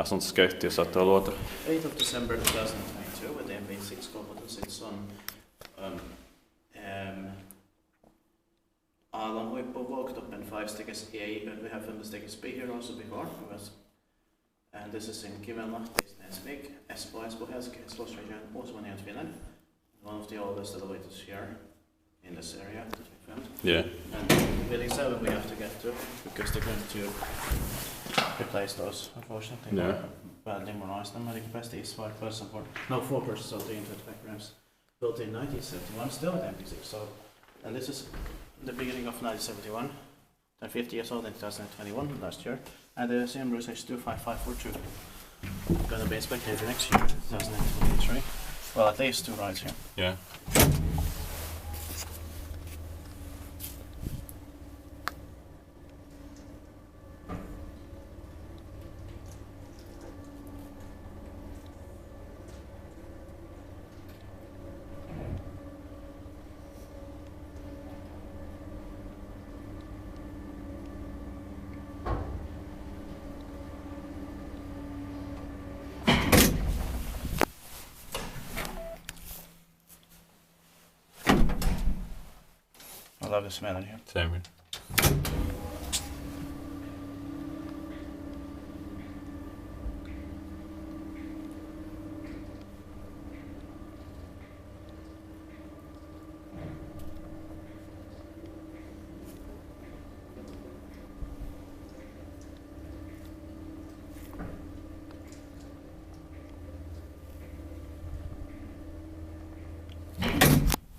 sånt skött ju så att det låter. 8th of December 2022 with the MB6 competence. It's on Aallonhuippu Walktoppen 5 stickers A, but we have filmed the stickers B here also before. And this is in Kivenlahti, Espoo, Espoo region, also in Finland. One of the oldest elevators here in this area that we filmed. Yeah. And building 7 we have to get to because they're going to replace those, unfortunately. Yeah. Badly modernized them. The capacity is 4 persons, so 325 grams. Built in 1971, still at MP6. So, and this is the beginning of 1971. They're 50 years old in 2021, last year. And the CM is 25542. Gonna be inspected next year, 2023. Well, at least 2 rides here. Yeah. I love the smell in here. Same here.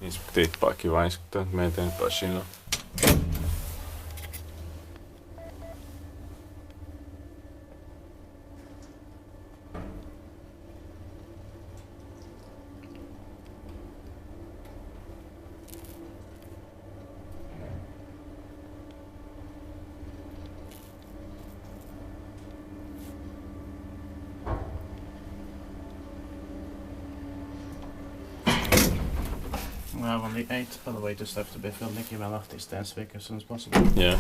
Inspektiittaakin vain sitten, että me eteenpäin siinä. We have only 8 elevators left to be filmed in Kivenlahti as week as soon as possible. Yeah.